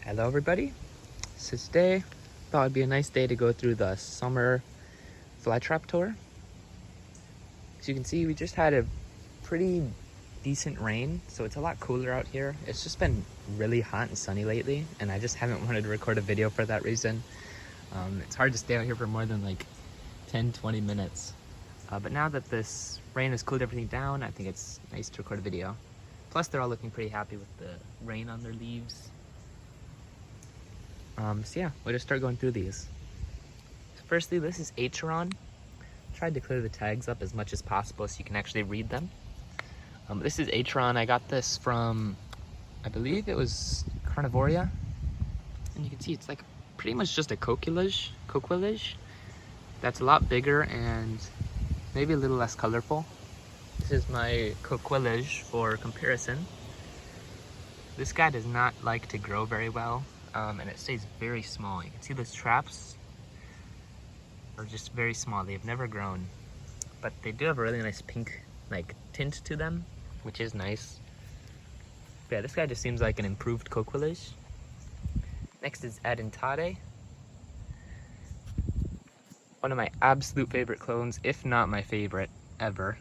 Hello everybody. So today thought it'd be a nice day to go through the summer Flytrap tour. As you can see, we just had a pretty decent rain, so it's a lot cooler out here. It's just been really hot and sunny lately, and I just haven't wanted to record a video for that reason. It's hard to stay out here for more than like 10-20 minutes. But now that this rain has cooled everything down, I think it's nice to record a video. Plus they're all looking pretty happy with the rain on their leaves. So yeah, we'll just start going through these. So firstly, this is Acheron. Tried to clear the tags up as much as possible so you can actually read them. This is Acheron. I got this from, I believe it was Carnivorous. And you can see it's like pretty much just a coquillage that's a lot bigger and maybe a little less colorful. This is my coquillage for comparison. This guy does not like to grow very well. And it stays very small. You can see those traps are just very small. They've never grown, but they do have a really nice pink like tint to them, which is nice. But yeah, this guy just seems like an improved coquillage. Next is Adentade. One of my absolute favorite clones, if not my favorite ever.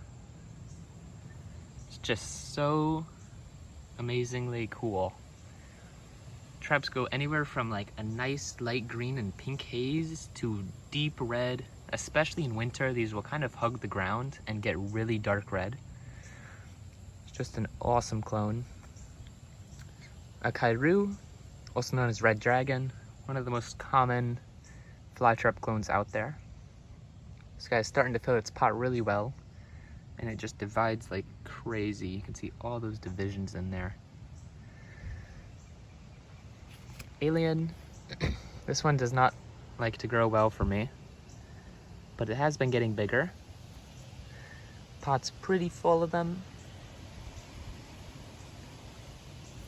It's just so amazingly cool. Traps go anywhere from like a nice light green and pink haze to deep red. Especially in winter, these will kind of hug the ground and get really dark red. It's just an awesome clone. A Kairu, also known as Red Dragon, one of the most common flytrap clones out there. This guy's starting to fill its pot really well, and it just divides like crazy. You can see all those divisions in there. Alien. This one does not like to grow well for me, but it has been getting bigger. Pot's pretty full of them.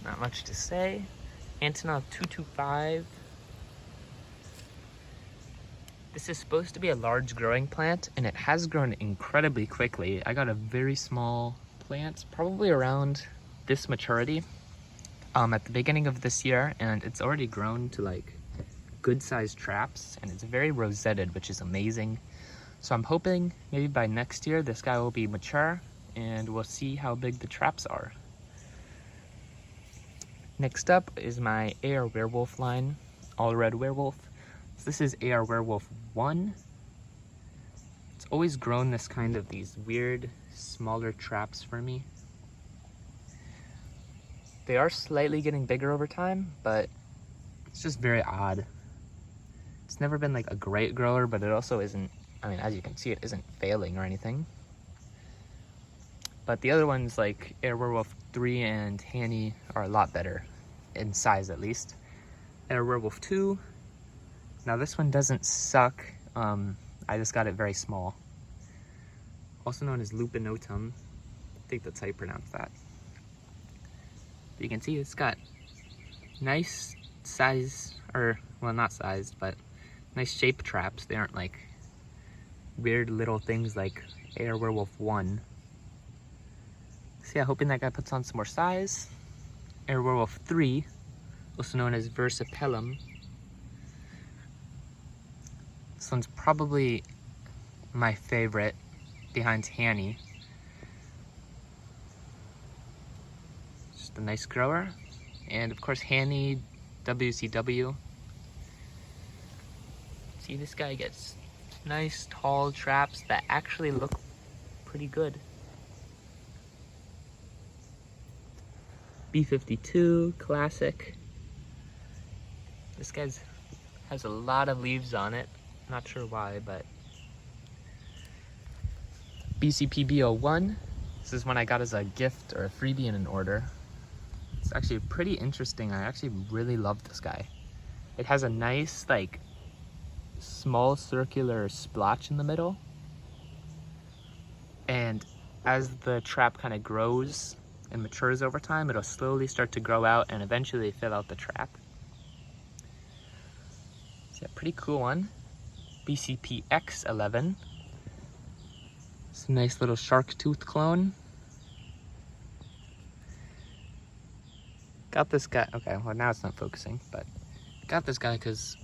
Not much to say. Antonov 225. This is supposed to be a large growing plant, and it has grown incredibly quickly. I got a very small plant, probably around this maturity, at the beginning of this year, and it's already grown to like good sized traps, and it's very rosetted, which is amazing. So I'm hoping maybe by next year this guy will be mature and we'll see how big the traps are. Next up is my AR Werewolf line, all red werewolf. So this is AR Werewolf 1. It's always grown this kind of these weird smaller traps for me. They are slightly getting bigger over time, but it's just very odd. It's never been like a great grower, but it also isn't, I mean, as you can see, it isn't failing or anything. But the other ones like Air Werewolf 3 and Hanny are a lot better, in size at least. Air Werewolf 2, now this one doesn't suck, I just got it very small. Also known as Lupinotum, I think that's how you pronounce that. You can see it's got nice size, or well, not sized, but nice shape traps. They aren't like weird little things like AR Werewolf 1. So yeah, hoping that guy puts on some more size. AR Werewolf 3, also known as Versapellum. This one's probably my favorite behind Hanny. A nice grower, and of course Hanny WCW. See, this guy gets nice tall traps that actually look pretty good. B52 classic. This guy's has a lot of leaves on it, not sure why, but BCPB01. This is one I got as a gift or a freebie in an order. It's actually pretty interesting. I actually really love this guy. It has a nice, like, small circular splotch in the middle. And as the trap kind of grows and matures over time, it'll slowly start to grow out and eventually fill out the trap. It's a pretty cool one. BCPX11. It's a nice little shark tooth clone. Got this guy, okay, well now it's not focusing, but got this guy because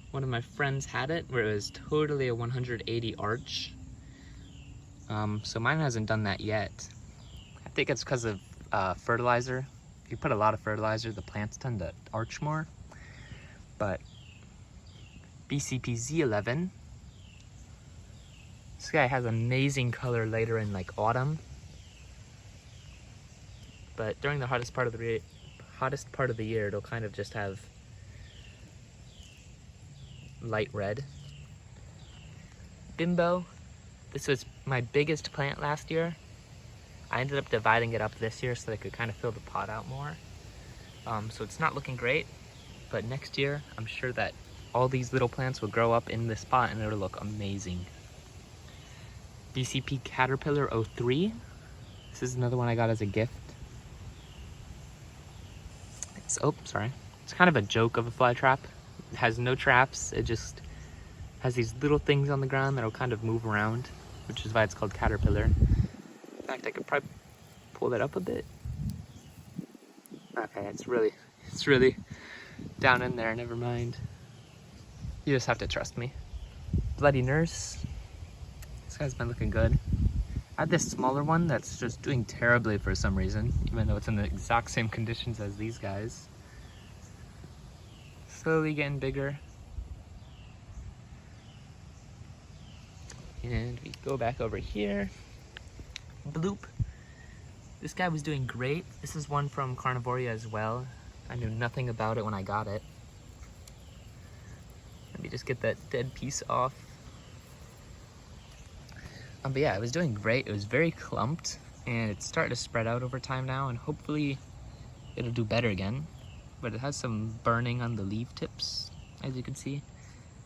one of my friends had it where it was totally a 180 arch. So mine hasn't done that yet. I think it's because of fertilizer. If you put a lot of fertilizer, the plants tend to arch more. But BCPZ11, this guy has amazing color later in like autumn. But during the hottest part of the year, it'll kind of just have light red. Bimbo, this was my biggest plant last year. I ended up dividing it up this year so that I could kind of fill the pot out more. So it's not looking great, but next year I'm sure that all these little plants will grow up in this pot and it'll look amazing. BCP Caterpillar 03. This is another one I got as a gift. It's kind of a joke of a fly trap. It has no traps. It just has these little things on the ground that'll kind of move around, which is why it's called Caterpillar. In fact, I could probably pull that up a bit. Okay, it's really down in there, never mind. You just have to trust me. Bloody Nurse. This guy's been looking good. I had this smaller one that's just doing terribly for some reason, even though it's in the exact same conditions as these guys. Slowly getting bigger. And we go back over here. Bloop. This guy was doing great. This is one from Carnivorous as well. I knew nothing about it when I got it. Let me just get that dead piece off. But yeah, it was doing great. It was very clumped, and it's starting to spread out over time now, and hopefully it'll do better again. But it has some burning on the leaf tips, as you can see.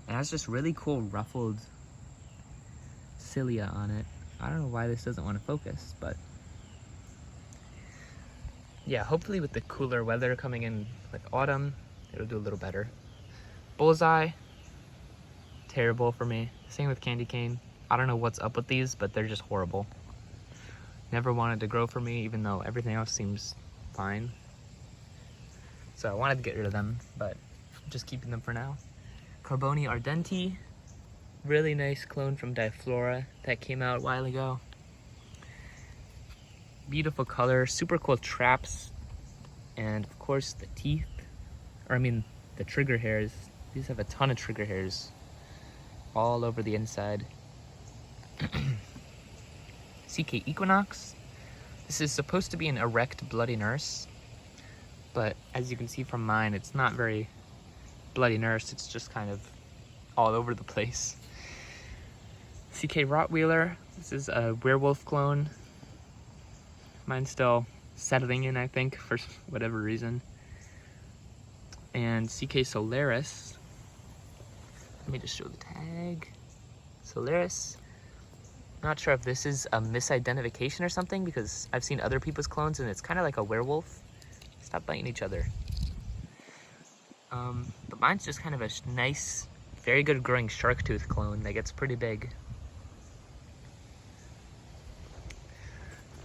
And it has just really cool ruffled cilia on it. I don't know why this doesn't want to focus, but yeah, hopefully with the cooler weather coming in like autumn, it'll do a little better. Bullseye, terrible for me. Same with candy cane. I don't know what's up with these, but they're just horrible. Never wanted to grow for me, even though everything else seems fine. So I wanted to get rid of them, but I'm just keeping them for now. Carboni ardenti, really nice clone from Diflora that came out a while ago. Beautiful color, super cool traps, and of course the teeth, or I mean the trigger hairs. These have a ton of trigger hairs all over the inside. CK Equinox. This is supposed to be an erect Bloody Nurse, but as you can see from mine, it's not very Bloody Nurse. It's just kind of all over the place. CK Rottweiler. This is a werewolf clone. Mine's still settling in, I think, for whatever reason. And CK Solaris. Let me just show the tag. Solaris. Not sure if this is a misidentification or something, because I've seen other people's clones and it's kind of like a werewolf. Stop biting each other. But mine's just kind of a nice, very good growing shark tooth clone that gets pretty big.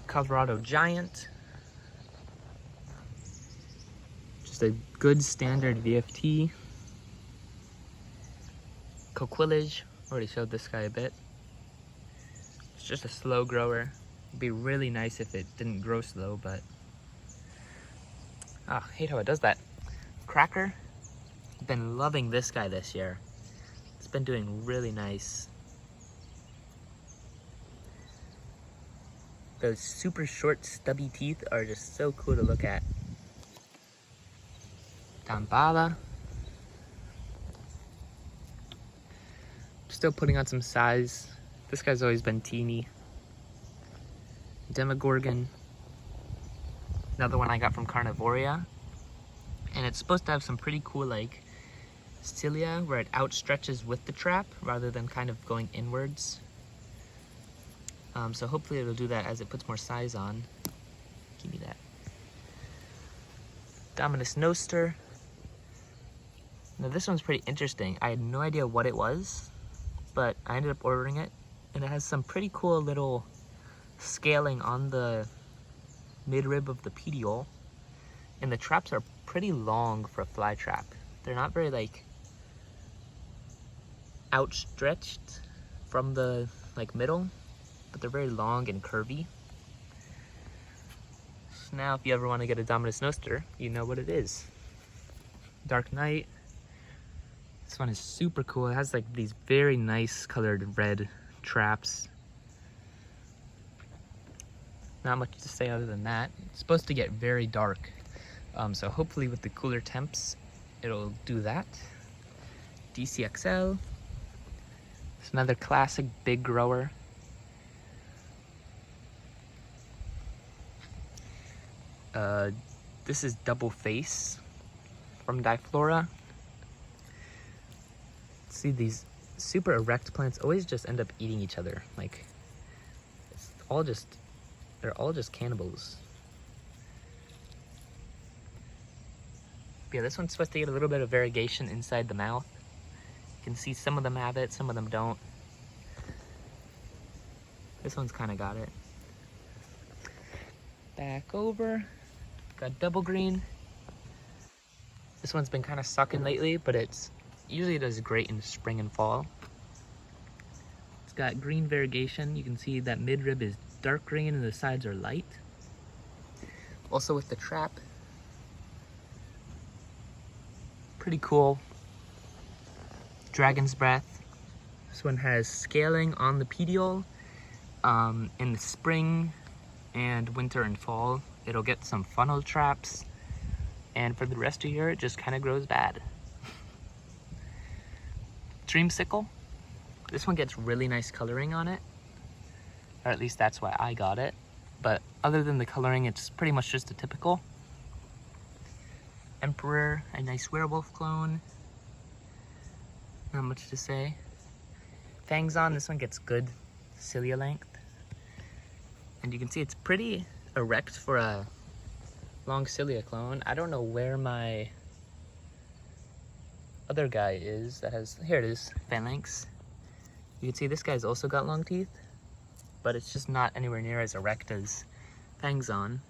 Colorado Giant. Just a good standard VFT. Coquillage. Already showed this guy a bit. It's just a slow grower. It'd be really nice if it didn't grow slow, but I hate how it does that. Cracker. I've been loving this guy this year. It's been doing really nice. Those super short stubby teeth are just so cool to look at. Dambala. Still putting on some size. This guy's always been teeny. Demogorgon. Another one I got from Carnivorous. And it's supposed to have some pretty cool like cilia where it outstretches with the trap rather than kind of going inwards. So hopefully it'll do that as it puts more size on. Give me that. Dominus Noster. Now this one's pretty interesting. I had no idea what it was, but I ended up ordering it, and it has some pretty cool little scaling on the midrib of the petiole, And the traps are pretty long for a fly trap. They're not very like outstretched from the like middle, but they're very long and curvy. So now if you ever want to get a Dominus Noster, you know what it is. Dark Night. This one is super cool. It has like these very nice colored red traps. Not much to say other than that. It's supposed to get very dark. So hopefully with the cooler temps, it'll do that. DCXL. It's another classic big grower. This is Double Face from Diflora. See, these super erect plants always just end up eating each other. Like, they're all just cannibals. But yeah, this one's supposed to get a little bit of variegation inside the mouth. You can see some of them have it, some of them don't. This one's kind of got it. Back over, got Double Green. This one's been kind of sucking lately, but it's usually does great in spring and fall. It's got green variegation. You can see that midrib is dark green and the sides are light. Also with the trap, pretty cool. Dragon's Breath. This one has scaling on the petiole. In the spring and winter and fall, it'll get some funnel traps. And for the rest of the year, it just kind of grows bad. Dreamsicle. This one gets really nice coloring on it. Or at least that's why I got it. But other than the coloring, it's pretty much just a typical. Emperor, a nice werewolf clone. Not much to say. Fangs on, this one gets good cilia length. And you can see it's pretty erect for a long cilia clone. I don't know where my other guy is that has, here it is, phalanx. You can see this guy's also got long teeth, but it's just not anywhere near as erect as Fangs on.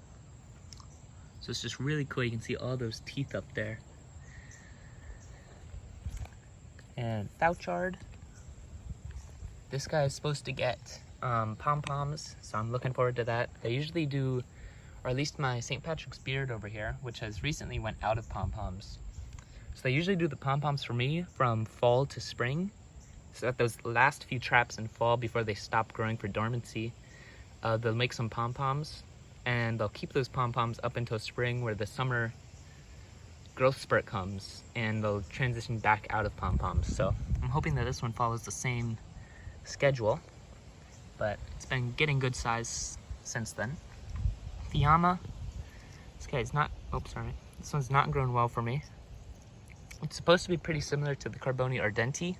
So it's just really cool. You can see all those teeth up there. And Thouchard. This guy is supposed to get pom-poms, so I'm looking forward to that. They usually do, or at least my St. Patrick's beard over here, which has recently went out of pom-poms. So they usually do the pom-poms for me from fall to spring. So that those last few traps in fall before they stop growing for dormancy, they'll make some pom-poms and they'll keep those pom-poms up until spring where the summer growth spurt comes and they'll transition back out of pom-poms. So I'm hoping that this one follows the same schedule, but it's been getting good size since then. Fiamma. This guy's not, this one's not grown well for me. It's supposed to be pretty similar to the Carboni ardenti,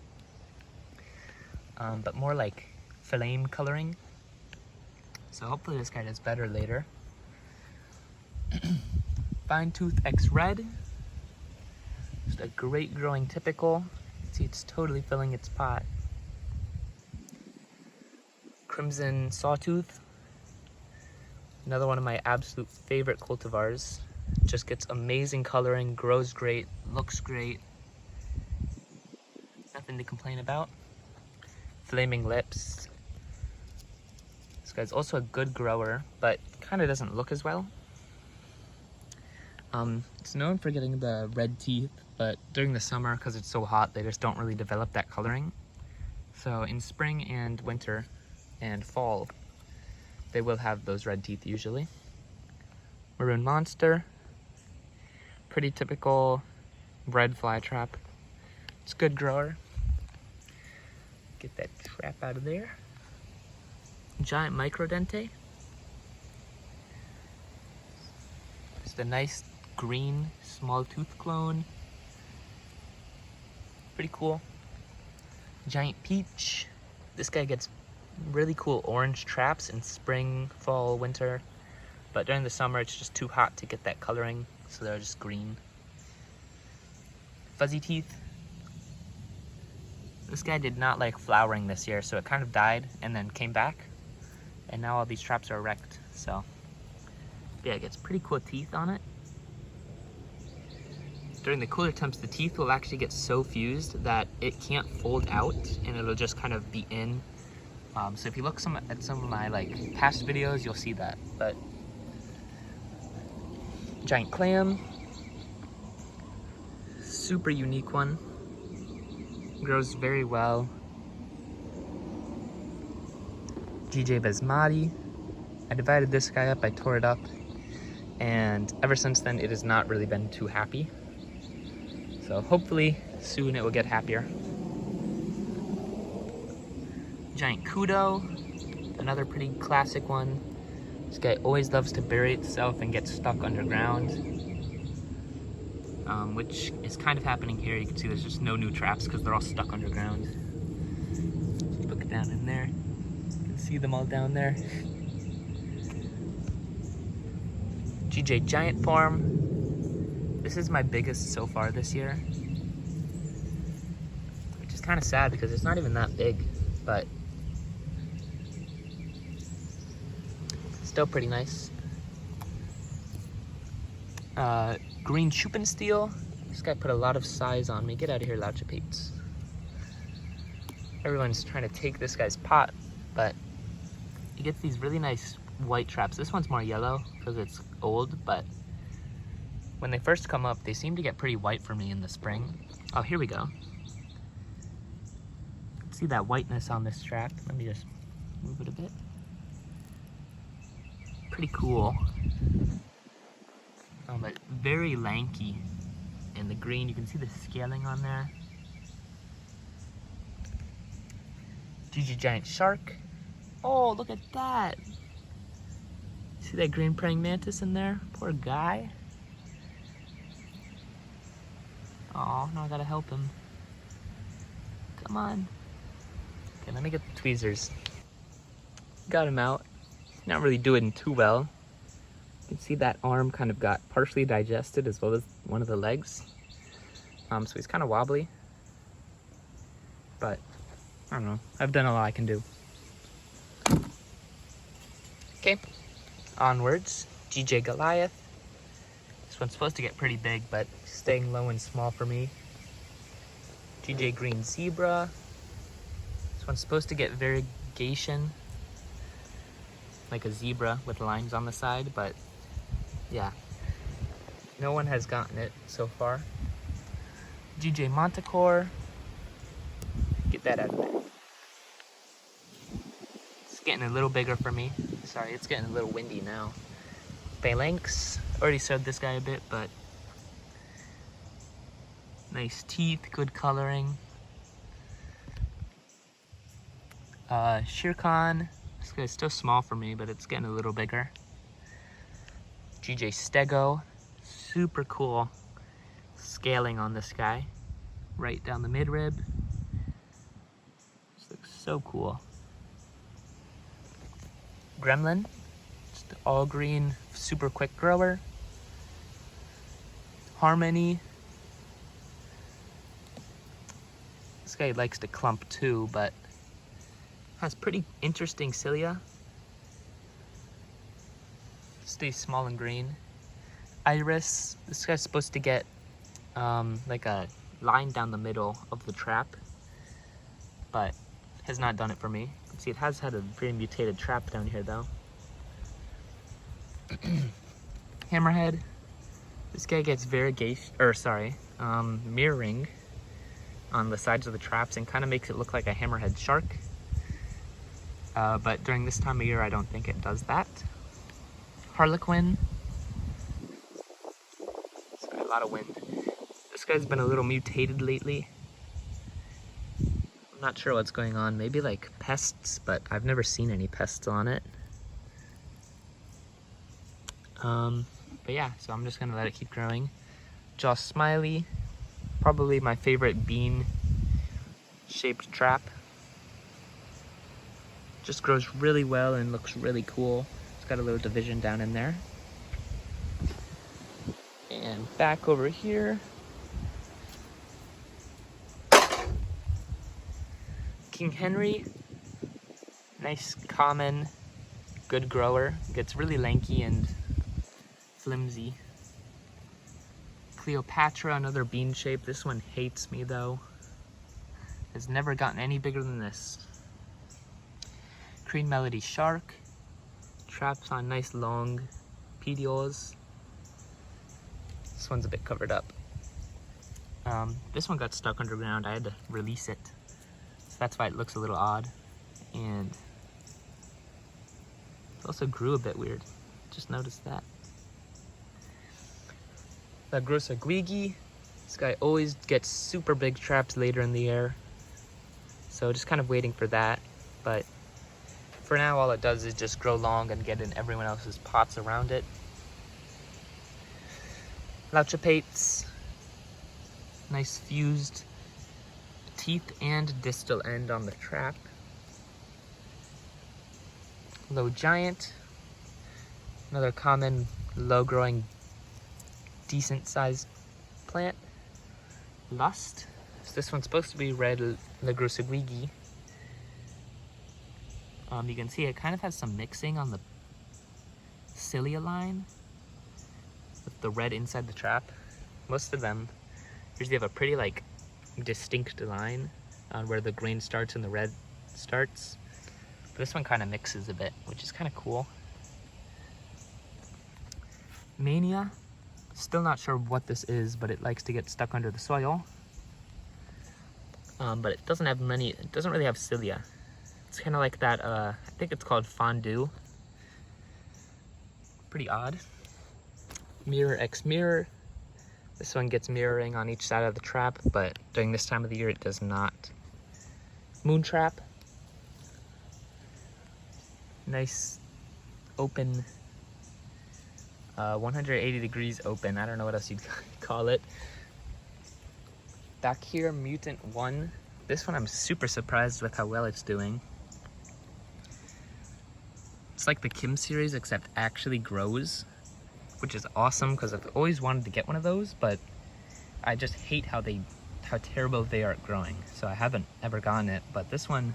but more like flame coloring. So hopefully this guy does better later. Fine Tooth X Red. Just a great growing typical. See, it's totally filling its pot. Crimson Sawtooth. Another one of my absolute favorite cultivars. Just gets amazing coloring, grows great, looks great. Nothing to complain about. Flaming Lips. This guy's also a good grower, but kind of doesn't look as well. It's known for getting the red teeth, but during the summer, because it's so hot, they just don't really develop that coloring. So in spring and winter and fall, they will have those red teeth usually. Maroon Monster. Pretty typical red fly trap. It's a good grower. Get that trap out of there. Giant Microdente. Just a nice green small tooth clone. Pretty cool. Giant Peach. This guy gets really cool orange traps in spring, fall, winter. But during the summer, it's just too hot to get that coloring, so they're just green. Fuzzy Teeth. This guy did not like flowering this year, so it kind of died and then came back. And now all these traps are erect, so yeah, it gets pretty cool teeth on it. during the cooler temps, the teeth will actually get so fused that it can't fold out and it'll just kind of be in. So if you look at some of my like past videos, you'll see that. But giant clam, super unique one, grows very well. GJ Basmati, I divided this guy up, I tore it up, and ever since then it has not really been too happy. So hopefully soon it will get happier. Giant Kudo, another pretty classic one. This guy always loves to bury itself and get stuck underground, which is kind of happening here. You can see there's just no new traps because they're all stuck underground. Look down in there. You can see them all down there. GJ Giant Farm. This is my biggest so far this year, which is kind of sad because it's not even that big, but still pretty nice. Green Chupensteel. This guy put a lot of size on me. Get out of here, Lauchapates. Everyone's trying to take this guy's pot, but he gets these really nice white traps. This one's more yellow because it's old, but when they first come up, they seem to get pretty white for me in the spring. Oh, here we go. See that whiteness on this trap? Let me just move it a bit. Pretty cool. But very lanky. And the green, you can see the scaling on there. GG Giant Shark. Oh, look at that. See that green praying mantis in there? Poor guy. Oh, now I gotta help him. Come on. Okay, let me get the tweezers. Got him out. He's not really doing too well. You can see that arm kind of got partially digested as well as one of the legs. So he's kind of wobbly. But, I don't know. I've done all I can do. Okay, onwards. GJ Goliath. This one's supposed to get pretty big, but staying low and small for me. GJ Green Zebra. This one's supposed to get variegation, like a zebra with lines on the side, but yeah, no one has gotten it so far. GJ Montecore. Get that out of there. It's getting a little bigger for me. Sorry, it's getting a little windy now. Phalanx. Already showed this guy a bit, but nice teeth, good coloring. Shirkan. This guy's still small for me, but it's getting a little bigger. GJ Stego. Super cool scaling on this guy. Right down the midrib. This looks so cool. Gremlin. Just all green, super quick grower. Harmony. This guy likes to clump too, but has pretty interesting cilia. Stays small and green. Iris. This guy's supposed to get like a line down the middle of the trap, but has not done it for me. You can see it has had a very mutated trap down here though. Hammerhead. This guy gets variegation, mirroring on the sides of the traps and kind of makes it look like a hammerhead shark. But during this time of year, I don't think it does that. Harlequin. It's got a lot of wind. This guy's been a little mutated lately. I'm not sure what's going on. Maybe like pests, but I've never seen any pests on it. But yeah, so I'm just gonna let it keep growing. Joss Smiley. Probably my favorite bean-shaped trap. Just grows really well and looks really cool. It's got a little division down in there. And back over here. King Henry. Nice, common, good grower. Gets really lanky and flimsy. Cleopatra, another bean shape. This one hates me though. Has never gotten any bigger than this. Green Melody Shark. Traps on nice long petioles. This one's a bit covered up. This one got stuck underground. I had to release it. So that's why it looks a little odd. And it also grew a bit weird. Just noticed that. La Grossa Guigi. This guy always gets super big traps later in the year. So just kind of waiting for that. But for now, all it does is just grow long and get in everyone else's pots around it. Lauchapates. Nice fused teeth and distal end on the trap. Low Giant. Another common low-growing, decent-sized plant. Lust. So this one's supposed to be red La Grossa Guigi. You can see it kind of has some mixing on the cilia line with the red inside the trap. Most of them usually have a pretty like distinct line on where the green starts and the red starts. But this one kind of mixes a bit, which is kind of cool. Mania. Still not sure what this is, but it likes to get stuck under the soil. But it doesn't have many, it doesn't really have cilia. It's kind of like that, I think it's called fondue. Pretty odd. Mirror X Mirror. This one gets mirroring on each side of the trap, but during this time of the year it does not. Moontrap. Nice open, 180 degrees open. I don't know what else you'd call it. Back here, Mutant 1. This one I'm super surprised with how well it's doing. It's like the Kim series, except actually grows, which is awesome because I've always wanted to get one of those, but I just hate how terrible they are at growing. So I haven't ever gotten it, but this one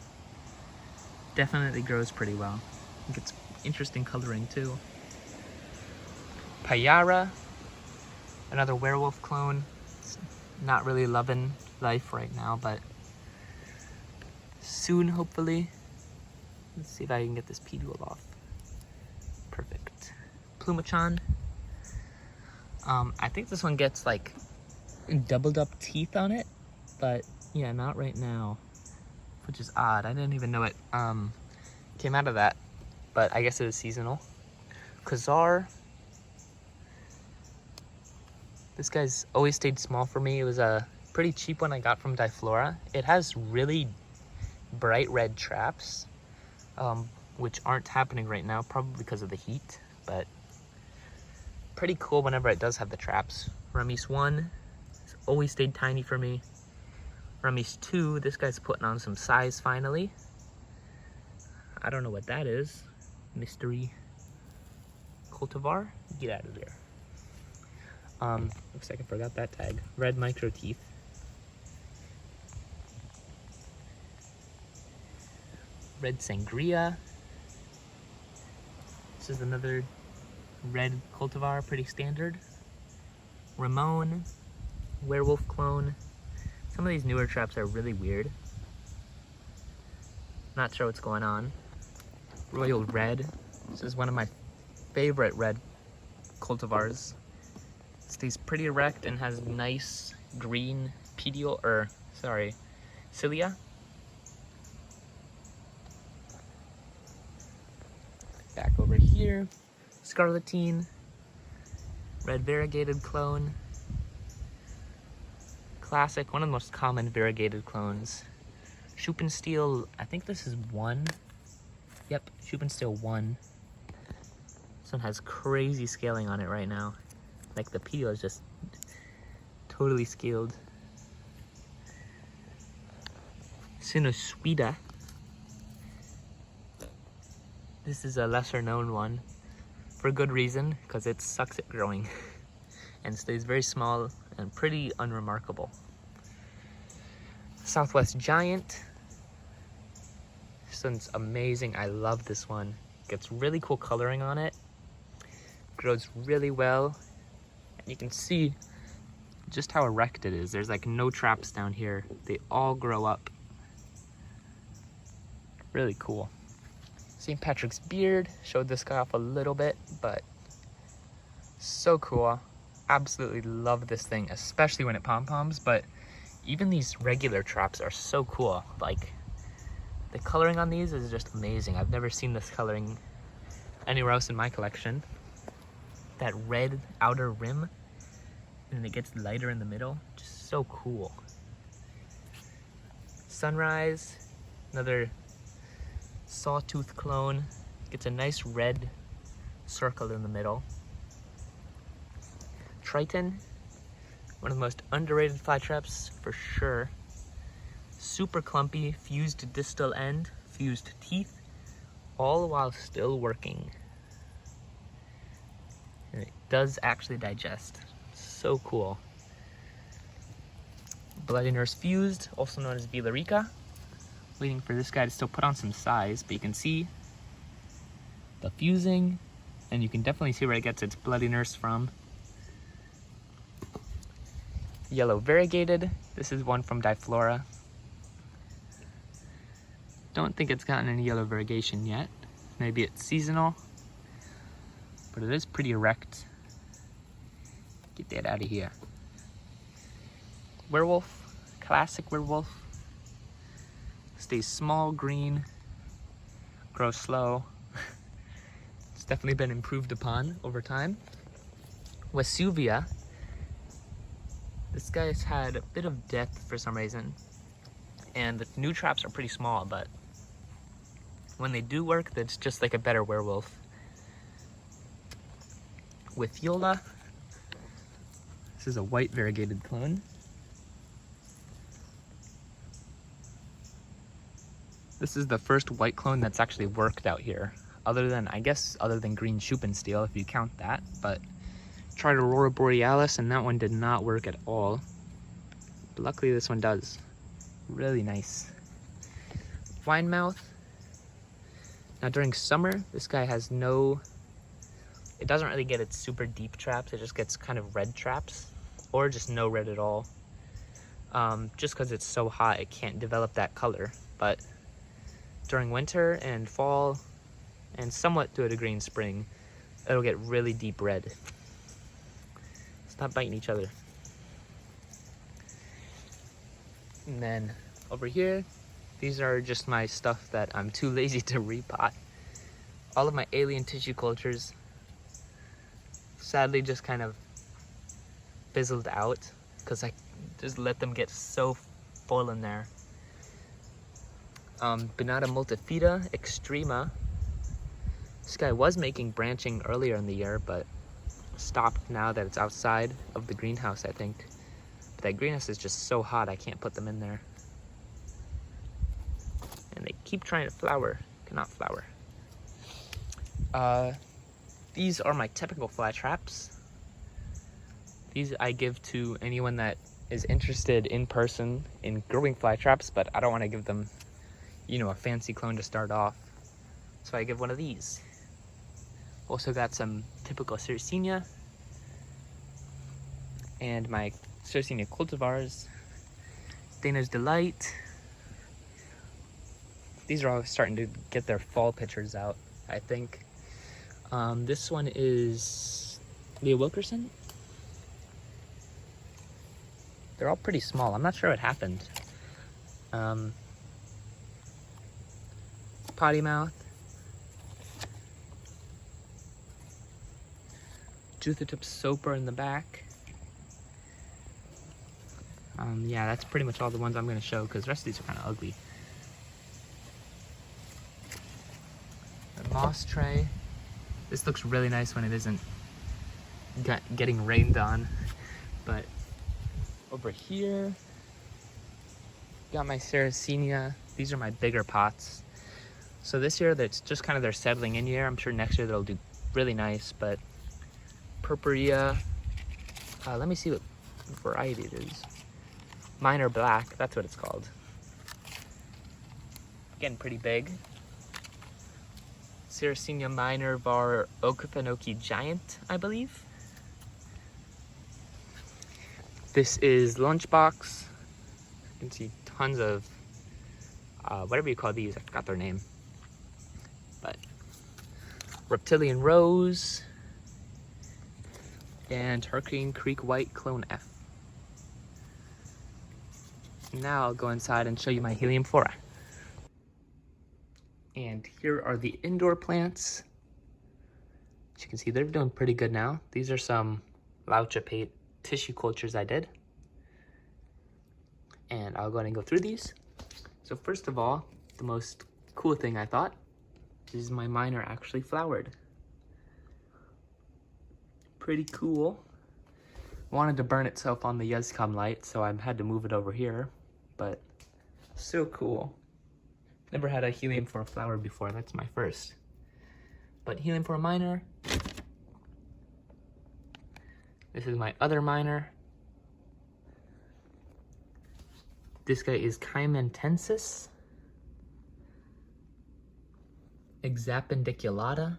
definitely grows pretty well. I think it's interesting coloring too. Payara, another werewolf clone. It's not really loving life right now, but soon, hopefully. Let's see if I can get this petiole off. Perfect. Plumachan. I think this one gets like doubled up teeth on it, but yeah, not right now, which is odd. I didn't even know it came out of that, but I guess it is seasonal. Khazar. This guy's always stayed small for me. It was a pretty cheap one I got from Diflora. It has really bright red traps, which aren't happening right now, probably because of the heat, but pretty cool whenever it does have the traps. Ramis 1, it's always stayed tiny for me. Ramis 2, this guy's putting on some size finally. I don't know what that is. Mystery cultivar? Get out of there. Looks like I forgot that tag. Red micro teeth. Red Sangria. This is another red cultivar, pretty standard. Ramon, werewolf clone. Some of these newer traps are really weird. Not sure what's going on. Royal Red. This is one of my favorite red cultivars. Stays pretty erect and has nice green petiole, cilia. Back over here, Scarletine, red variegated clone. Classic, one of the most common variegated clones. Schupensteel, I think this is 1. Yep, Schupensteel 1. This one has crazy scaling on it right now. Like the petiole is just totally scaled. Sinusuida. This is a lesser known one for good reason, because it sucks at growing and stays very small and pretty unremarkable. Southwest Giant. This one's amazing. I love this one. Gets really cool coloring on it. Grows really well. You can see just how erect it is. There's like no traps down here. They all grow up. Really cool. St. Patrick's beard, showed this guy off a little bit, but so cool. Absolutely love this thing, especially when it pom-poms, but even these regular traps are so cool. Like, the coloring on these is just amazing. I've never seen this coloring anywhere else in my collection. That red outer rim, and it gets lighter in the middle, just so cool. Sunrise, another sawtooth clone, gets a nice red circle in the middle. Triton, one of the most underrated fly traps for sure. Super clumpy, fused distal end, fused teeth, all while still working. And it does actually digest. So cool. Bloody nurse fused, also known as Villarica. Waiting for this guy to still put on some size, but you can see the fusing, and you can definitely see where it gets its bloody nurse from. Yellow variegated, this is one from Diflora. Don't think it's gotten any yellow variegation yet. Maybe it's seasonal, but it is pretty erect. Get that out of here. Werewolf, classic werewolf. Stays small, green, grows slow. It's definitely been improved upon over time. Vesuvia. This guy's had a bit of depth for some reason, and the new traps are pretty small, but when they do work, that's just like a better werewolf. With Yola, this is a white variegated clone. This is the first white clone that's actually worked out here, other than green Schupensteel, if you count that, but tried Aurora Borealis and that one did not work at all. But luckily this one does. Really nice. Winemouth. Now during summer, this guy has it doesn't really get its super deep traps, it just gets kind of red traps, or just no red at all. Just because it's so hot, it can't develop that color. But during winter and fall, and somewhat to a degree in spring, it'll get really deep red. Stop biting each other. And then over here, these are just my stuff that I'm too lazy to repot. All of my alien tissue cultures sadly just kind of fizzled out because I just let them get so full in there. Banata multifida extrema. This guy was making branching earlier in the year, but stopped now that it's outside of the greenhouse, I think. But that greenhouse is just so hot, I can't put them in there. And they keep trying to flower, cannot flower. These are my typical fly traps. These I give to anyone that is interested in person in growing fly traps, but I don't want to give them, a fancy clone to start off. So I give one of these. Also got some typical Sarracenia and my Sarracenia cultivars, Dana's Delight. These are all starting to get their fall pictures out, I think. This one is Leah Wilkerson. They're all pretty small. I'm not sure what happened. Potty mouth. Juthatip Soper in the back. Yeah, that's pretty much all the ones I'm going to show because the rest of these are kind of ugly. The moss tray. This looks really nice when it isn't getting rained on. But over here, got my Sarracenia. These are my bigger pots. So this year, that's just kind of their settling in year. I'm sure next year they'll do really nice, but Purpurea, let me see what variety it is. Minor Black, that's what it's called. Getting pretty big. Sarracenia Minor var Okefenokee Giant, I believe. This is lunchbox. You can see tons of whatever you call these. I forgot their name. But Reptilian Rose and Hurricane Creek White Clone F. Now I'll go inside and show you my Helium Flora. And here are the indoor plants. As you can see, they're doing pretty good now. These are some Lauchapate tissue cultures I did. And I'll go ahead and go through these. So first of all, the most cool thing I thought is my minor actually flowered. Pretty cool. Wanted to burn itself on the Yescom light, so I had to move it over here, but so cool. Never had a Helium for a flower before, that's my first. But Helium for a minor. This is my other minor. This guy is Chimentensis Exapendiculata.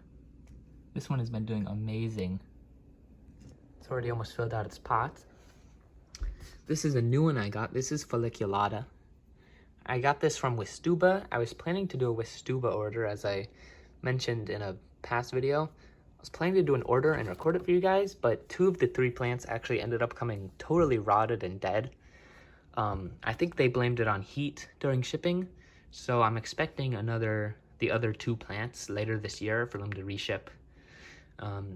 This one has been doing amazing. It's already almost filled out its pot. This is a new one I got. This is Folliculata. I got this from Wistuba. I was planning to do a Wistuba order, as I mentioned in a past video. I was planning to do an order and record it for you guys, but 2 of the 3 plants actually ended up coming totally rotted and dead. I think they blamed it on heat during shipping, so I'm expecting the other 2 plants later this year for them to reship.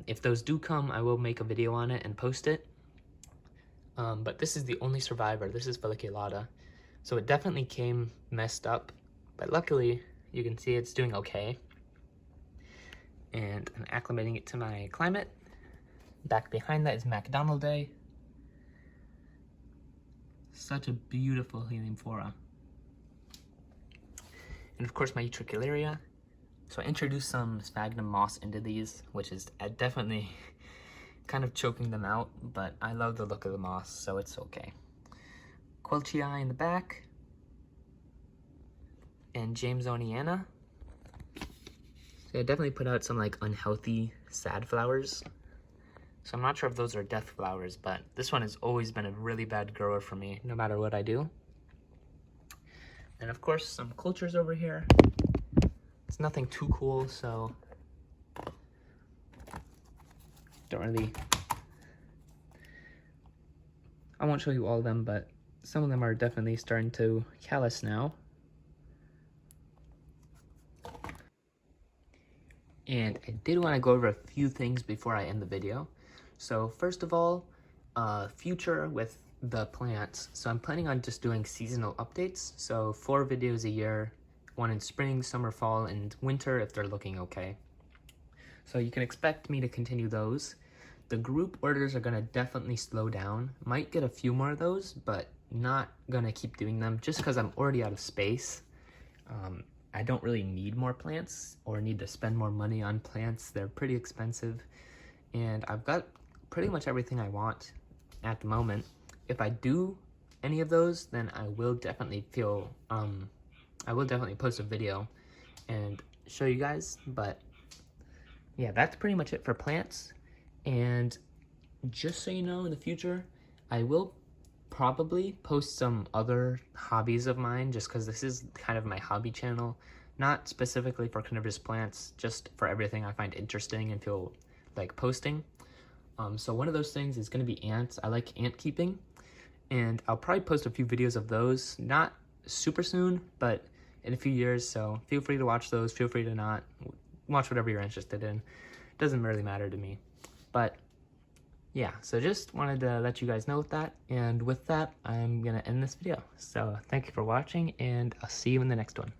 If those do come, I will make a video on it and post it. But this is the only survivor. This is Folliculata. So it definitely came messed up, but luckily you can see it's doing okay. And I'm acclimating it to my climate. Back behind that is McDonalday. Such a beautiful Helium Flora. And of course my Utricularia. So I introduced some sphagnum moss into these, which is definitely kind of choking them out, but I love the look of the moss, so it's okay. Quelchii in the back. And Jamesoniana. So I definitely put out some like unhealthy sad flowers. So I'm not sure if those are death flowers, but this one has always been a really bad grower for me, no matter what I do. And of course, some cultures over here. It's nothing too cool, so I won't show you all of them, but some of them are definitely starting to callus now. And I did want to go over a few things before I end the video. So first of all, future with the plants. So I'm planning on just doing seasonal updates. So 4 videos a year, 1 in spring, summer, fall, and winter if they're looking okay. So you can expect me to continue those. The group orders are going to definitely slow down. Might get a few more of those, but not going to keep doing them just because I'm already out of space. I don't really need more plants or need to spend more money on plants. They're pretty expensive. And I've got pretty much everything I want at the moment. If I do any of those, then I will definitely post a video and show you guys. But yeah, that's pretty much it for plants. And just so you know, in the future, I will probably post some other hobbies of mine, just because this is kind of my hobby channel, not specifically for carnivorous plants, just for everything I find interesting and feel like posting. So one of those things is going to be ants. I like ant keeping, and I'll probably post a few videos of those, not super soon, but in a few years. So feel free to watch those, feel free to not watch whatever you're interested in. Doesn't really matter to me. But yeah, so just wanted to let you guys know with that. And with that, I'm going to end this video. So thank you for watching, and I'll see you in the next one.